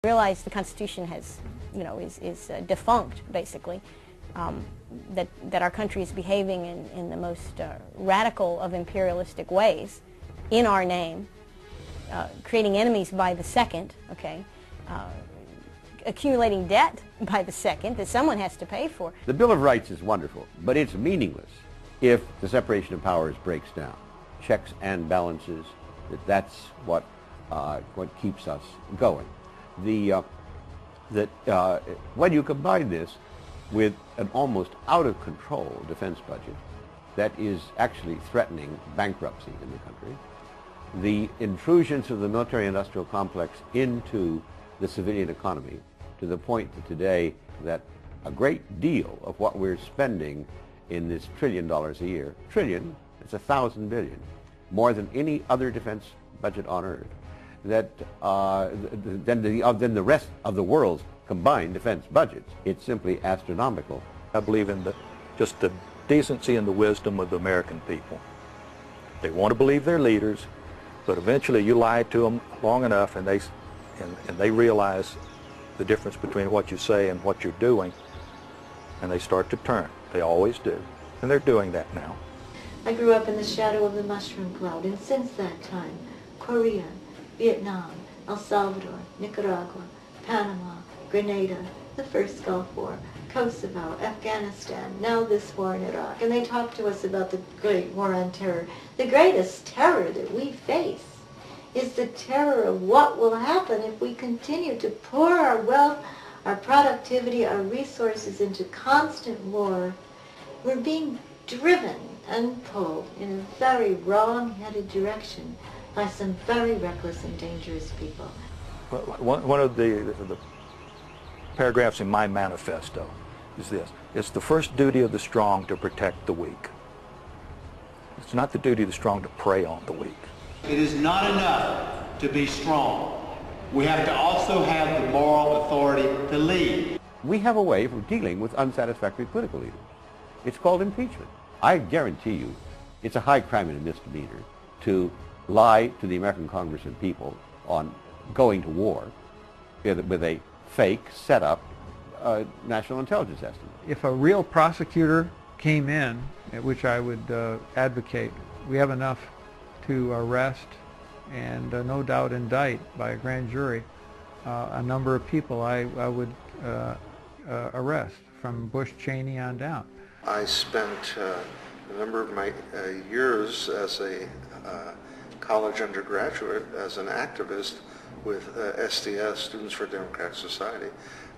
Realize the Constitution has, is defunct, basically, that our country is behaving in the most radical of imperialistic ways in our name, creating enemies by the second, okay, accumulating debt by the second that someone has to pay for. The Bill of Rights is wonderful, but it's meaningless if the separation of powers breaks down. Checks and balances, that's what keeps us going. When you combine this with an almost out-of-control defense budget that is actually threatening bankruptcy in the country, the intrusions of the military-industrial complex into the civilian economy, to the point that today that a great deal of what we're spending in this $1 trillion a year, trillion, it's 1,000 billion, more than any other defense budget on earth, that than the rest of the world's combined defense budgets. It's simply astronomical. I believe in just the decency and the wisdom of the American people. They want to believe their leaders, but eventually you lie to them long enough and they realize the difference between what you say and what you're doing, and they start to turn. They always do, and they're doing that now. I grew up in the shadow of the mushroom cloud, and since that time, Korea, Vietnam, El Salvador, Nicaragua, Panama, Grenada, the first Gulf War, Kosovo, Afghanistan, now this war in Iraq. And they talk to us about the great war on terror. The greatest terror that we face is the terror of what will happen if we continue to pour our wealth, our productivity, our resources into constant war. We're being driven and pulled in a very wrong-headed direction by some very reckless and dangerous people. One of the paragraphs in my manifesto is this: it's the first duty of the strong to protect the weak. It's not the duty of the strong to prey on the weak. It is not enough to be strong. We have to also have the moral authority to lead. We have a way of dealing with unsatisfactory political leaders. It's called impeachment. I guarantee you it's a high crime and a misdemeanor to lie to the American Congress and people on going to war with a fake, set-up national intelligence estimate. If a real prosecutor came in, which I would advocate, we have enough to arrest and no doubt indict by a grand jury a number of people I would arrest, from Bush Cheney on down. I spent a number of my years as a college undergraduate as an activist with SDS, Students for Democratic Society.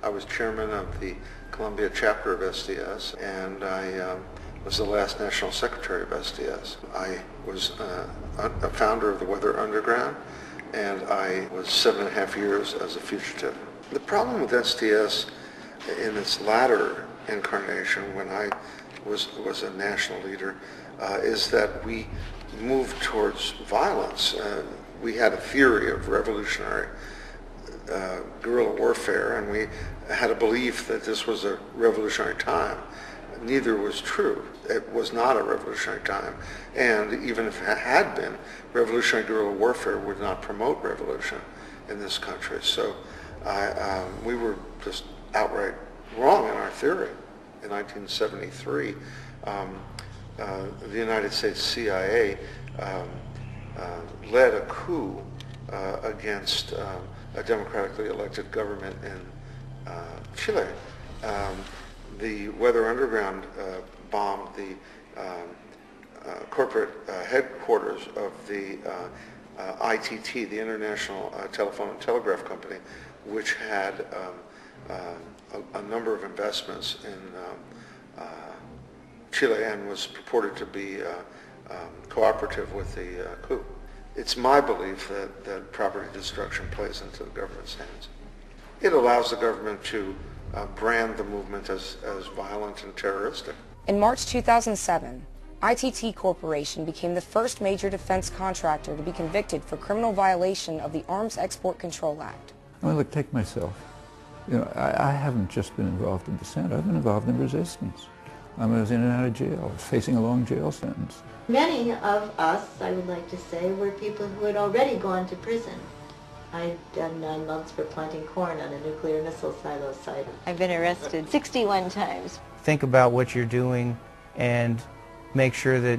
I was chairman of the Columbia chapter of SDS, and I was the last national secretary of SDS. I was a founder of the Weather Underground, and I was 7.5 years as a fugitive. The problem with SDS in its latter incarnation, when I was a national leader, is that we moved towards violence. We had a theory of revolutionary guerrilla warfare, and we had a belief that this was a revolutionary time. Neither was true. It was not a revolutionary time, and even if it had been, revolutionary guerrilla warfare would not promote revolution in this country. So we were just outright wrong in our theory. In 1973, the United States CIA led a coup against a democratically elected government in Chile. The Weather Underground bombed the corporate headquarters of the ITT, the International Telephone and Telegraph Company, which had a number of investments in Chile and was purported to be cooperative with the coup. It's my belief that property destruction plays into the government's hands. It allows the government to brand the movement as violent and terroristic. In March 2007, ITT Corporation became the first major defense contractor to be convicted for criminal violation of the Arms Export Control Act. I mean, look, take myself. You know, I haven't just been involved in dissent, I've been involved in resistance. I was in and out of jail, I was facing a long jail sentence. Many of us, I would like to say, were people who had already gone to prison. I've done 9 months for planting corn on a nuclear missile silo site. I've been arrested 61 times. Think about what you're doing and make sure that,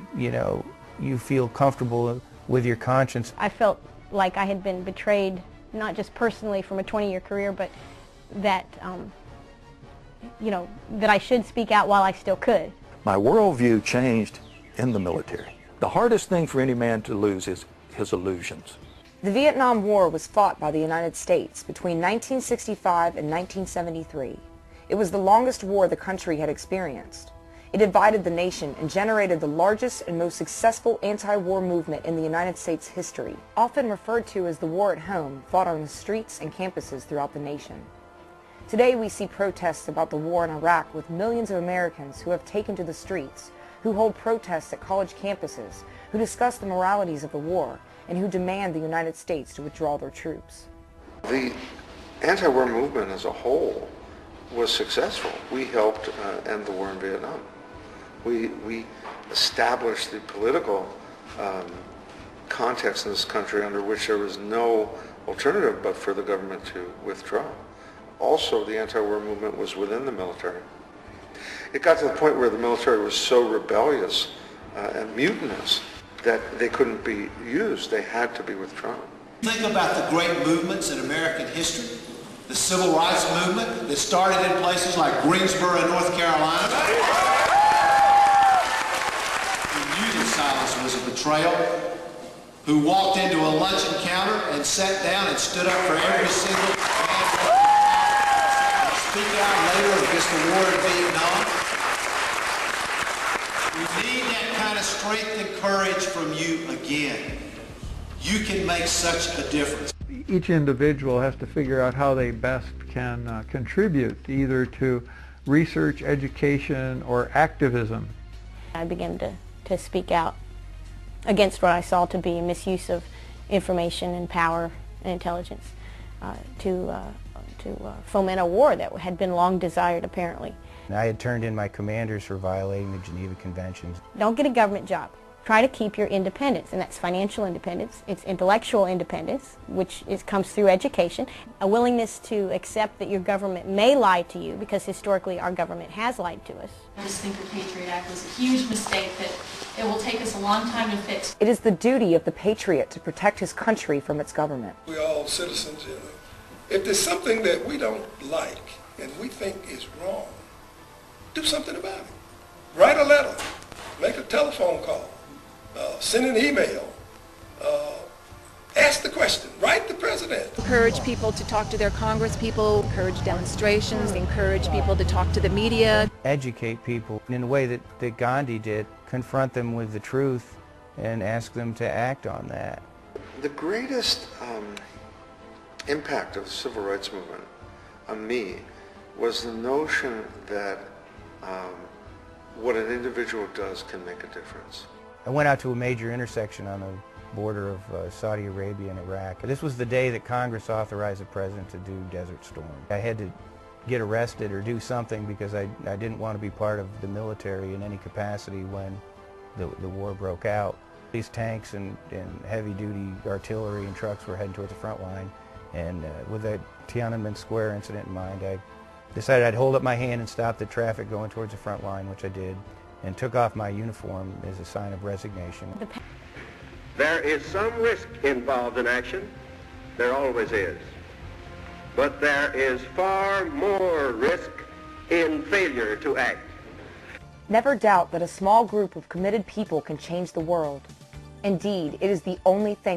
you feel comfortable with your conscience. I felt like I had been betrayed, not just personally from a 20-year career, but that, that I should speak out while I still could. My worldview changed in the military. The hardest thing for any man to lose is his illusions. The Vietnam War was fought by the United States between 1965 and 1973. It was the longest war the country had experienced. It divided the nation and generated the largest and most successful anti-war movement in the United States history, often referred to as the war at home, fought on the streets and campuses throughout the nation. Today we see protests about the war in Iraq with millions of Americans who have taken to the streets, who hold protests at college campuses, who discuss the moralities of the war, and who demand the United States to withdraw their troops. The anti-war movement as a whole was successful. We helped end the war in Vietnam. We established the political context in this country under which there was no alternative but for the government to withdraw. Also, the anti-war movement was within the military. It got to the point where the military was so rebellious and mutinous that they couldn't be used. They had to be withdrawn. Think about the great movements in American history. The civil rights movement that started in places like Greensboro, North Carolina. Who knew that silence was a betrayal, who walked into a luncheon counter and sat down and stood up for every single man to speak out later against the war in Vietnam. We need that kind of strength and courage from you again. You can make such a difference. Each individual has to figure out how they best can contribute either to research, education, or activism. I began to speak out against what I saw to be misuse of information and power and intelligence to foment a war that had been long desired, apparently. I had turned in my commanders for violating the Geneva Conventions. Don't get a government job. Try to keep your independence, and that's financial independence. It's intellectual independence, which comes through education. A willingness to accept that your government may lie to you, because historically our government has lied to us. I just think the Patriot Act was a huge mistake that it will take us a long time to fix. It is the duty of the patriot to protect his country from its government. We're all citizens. If there's something that we don't like and we think is wrong, do something about it. Write a letter, make a telephone call, send an email, ask the question, write the president. Encourage people to talk to their congresspeople, encourage demonstrations, encourage people to talk to the media. Educate people in the way that Gandhi did, confront them with the truth and ask them to act on that. The greatest impact of the civil rights movement on me was the notion that what an individual does can make a difference. I went out to a major intersection on the border of Saudi Arabia and Iraq. This was the day that Congress authorized the president to do Desert Storm. I had to get arrested or do something because I didn't want to be part of the military in any capacity when the war broke out. These tanks and heavy-duty artillery and trucks were heading towards the front line, and with that Tiananmen Square incident in mind, I decided I'd hold up my hand and stop the traffic going towards the front line, which I did, and took off my uniform as a sign of resignation. There is some risk involved in action. There always is. But there is far more risk in failure to act. Never doubt that a small group of committed people can change the world. Indeed, it is the only thing